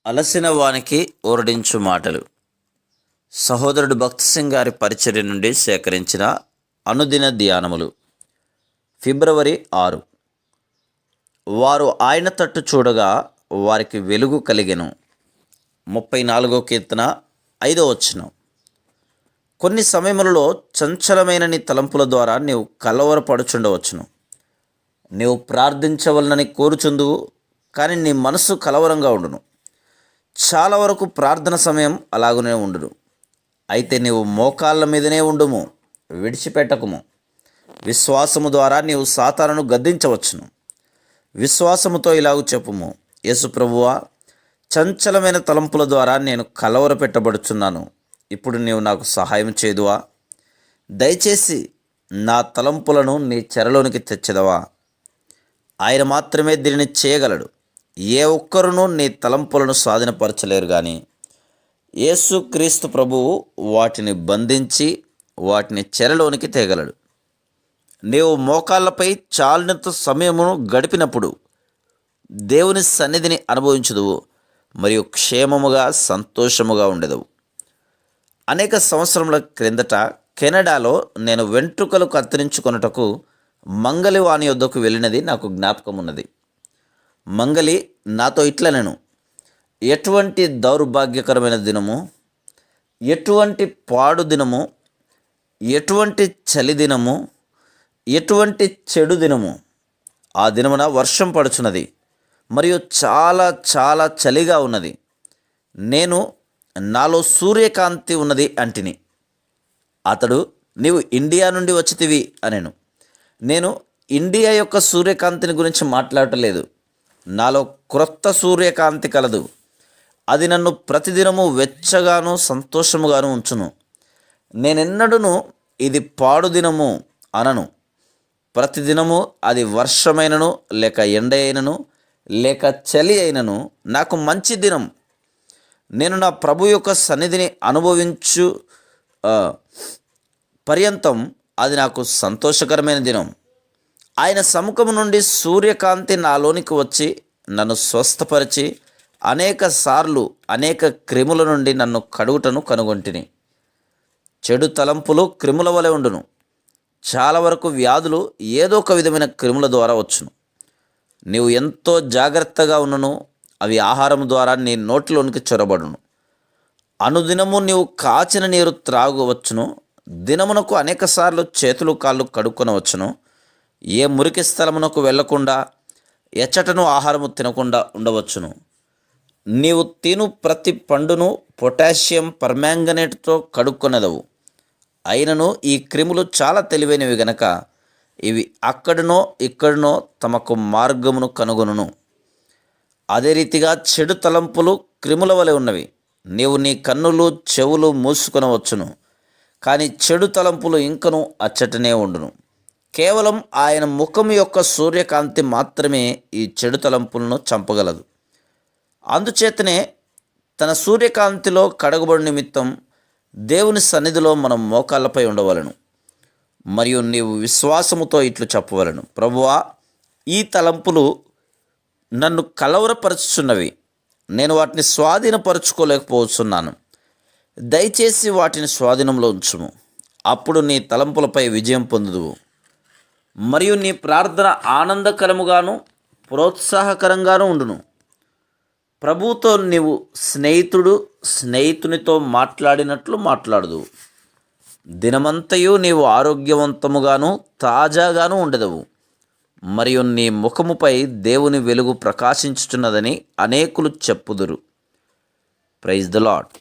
అలసిన వానికి ఓరడించు మాటలు. సహోదరుడు భక్త్ సింగ్ గారి పరిచర్య నుండి సేకరించిన అనుదిన ధ్యానములు. ఫిబ్రవరి 6. వారు ఆయన తట్టు చూడగా వారికి వెలుగు కలిగెను. 34వ కీర్తన 5వ వచనం. కొన్ని సమయములలో చంచలమైన నీ తలంపుల ద్వారా నీవు కలవరపడుచుండవచ్చును. నీవు ప్రార్థించవలనని కోరుచుందువు, కానీ నీ మనసు కలవరంగా ఉండును. చాలా వరకు ప్రార్థన సమయం అలాగనే ఉండును. అయితే నీవు మోకాళ్ళ మీదనే ఉండుము, విడిచిపెట్టకుము. విశ్వాసము ద్వారా నీవు సాతానును గద్దించవచ్చును. విశ్వాసముతో ఇలాగూ చెప్పుము: యేసు ప్రభువా, చంచలమైన తలంపుల ద్వారా నేను కలవరపెట్టబడుచున్నాను. ఇప్పుడు నీవు నాకు సహాయం చేదువా? దయచేసి నా తలంపులను నీ చెరలోనికి తెచ్చెదవా? ఆయన మాత్రమే దీనిని చేయగలడు. ఏ ఒక్కరునూ నీ తలంపులను స్వాధీనపరచలేరు, కానీ యేసుక్రీస్తు ప్రభువు వాటిని బంధించి వాటిని చెరలోనికి తేగలడు. నీవు మోకాళ్ళపై చాలినంత సమయమును గడిపినప్పుడు దేవుని సన్నిధిని అనుభవించుదువు, మరియు క్షేమముగా సంతోషముగా ఉండెదవు. అనేక సంవత్సరముల క్రిందట కెనడాలో నేను వెంట్రుకలు కత్తిరించుకొనుటకు మంగలి వాని యొద్దకు వెళ్ళినది నాకు జ్ఞాపకం ఉన్నది. మంగలి నాతో ఇట్లనెను: ఎటువంటి దౌర్భాగ్యకరమైన దినము, ఎటువంటి పాడు దినము, ఎటువంటి చలి దినము, ఎటువంటి చెడు దినము. ఆ దినమున వర్షం పడుచున్నది, మరియు చాలా చాలా చలిగా ఉన్నది. నేను నాలో సూర్యకాంతి ఉన్నది అంటిని. అతడు, నీవు ఇండియా నుండి వచ్చితివి అనెను. నేను ఇండియా యొక్క సూర్యకాంతిని గురించి మాట్లాడటలేదు. నాలో క్రొత్త సూర్యకాంతి కలదు. అది నన్ను ప్రతిదినము వెచ్చగాను సంతోషముగాను ఉంచును. నేనెన్నడూను ఇది పాడు దినము అనను. ప్రతిదినము అది వర్షమైనను, లేక ఎండ అయినను, లేక చలి అయినను నాకు మంచి దినం. నేను నా ప్రభు యొక్క సన్నిధిని అనుభవించు పర్యంతం అది నాకు సంతోషకరమైన దినం. ఆయన సముఖము నుండి సూర్యకాంతి నాలోనికి వచ్చి నన్ను స్వస్థపరిచి అనేక సార్లు అనేక క్రిముల నుండి నన్ను కడుగుటను కనుగొంటిని. చెడు తలంపులు క్రిముల వలె ఉండును. చాలా వరకు వ్యాధులు ఏదో ఒక విధమైన క్రిముల ద్వారా వచ్చును. నీవు ఎంతో జాగ్రత్తగా ఉన్నను, అవి ఆహారం ద్వారా నీ నోటిలోనికి చొరబడును. అనుదినము నీవు కాచిన నీరు త్రాగవచ్చును. దినమునకు అనేక సార్లు చేతులు కాళ్ళు కడుక్కొనవచ్చును. ఏ మురికి స్థలమునకు వెళ్లకుండా, ఎచ్చటను ఆహారము తినకుండా ఉండవచ్చును. నీవు తిను ప్రతి పండును పొటాషియం పర్మాంగనేట్తో కడుక్కొనెదవు. అయినను ఈ క్రిములు చాలా తెలివైనవి గనక ఇవి అక్కడనో ఇక్కడనో తమకు మార్గమును కనుగొనును. అదే రీతిగా చెడు తలంపులు క్రిముల వలె ఉన్నవి. నీవు నీ కన్నులు చెవులు మూసుకొనవచ్చును, కానీ చెడు తలంపులు ఇంకను అచ్చటనే ఉండును. కేవలం ఆయన ముఖం యొక్క సూర్యకాంతి మాత్రమే ఈ చెడు తలంపులను చంపగలదు. అందుచేతనే తన సూర్యకాంతిలో కడగబడి నిమిత్తం దేవుని సన్నిధిలో మనం మోకాళ్ళపై ఉండవలను. మరియు నీవు విశ్వాసముతో ఇట్లు చెప్పవలను: ప్రభువా, ఈ తలంపులు నన్ను కలవరపరుచుచున్నవి. నేను వాటిని స్వాధీనపరుచుకోలేకపోతున్నాను. దయచేసి వాటిని స్వాధీనంలో ఉంచుము. అప్పుడు నీ తలంపులపై విజయం పొందుదువు. మరియు నీ ప్రార్థన ఆనందకరముగాను ప్రోత్సాహకరంగాను ఉండును. ప్రభువుతో నీవు స్నేహితునితో మాట్లాడినట్లు మాట్లాడదు. దినమంతయు నీవు ఆరోగ్యవంతముగాను తాజాగాను ఉండెదవు. మరియు నీ ముఖముపై దేవుని వెలుగు ప్రకాశించుచున్నదని అనేకులు చెప్పుదురు. Praise the lord.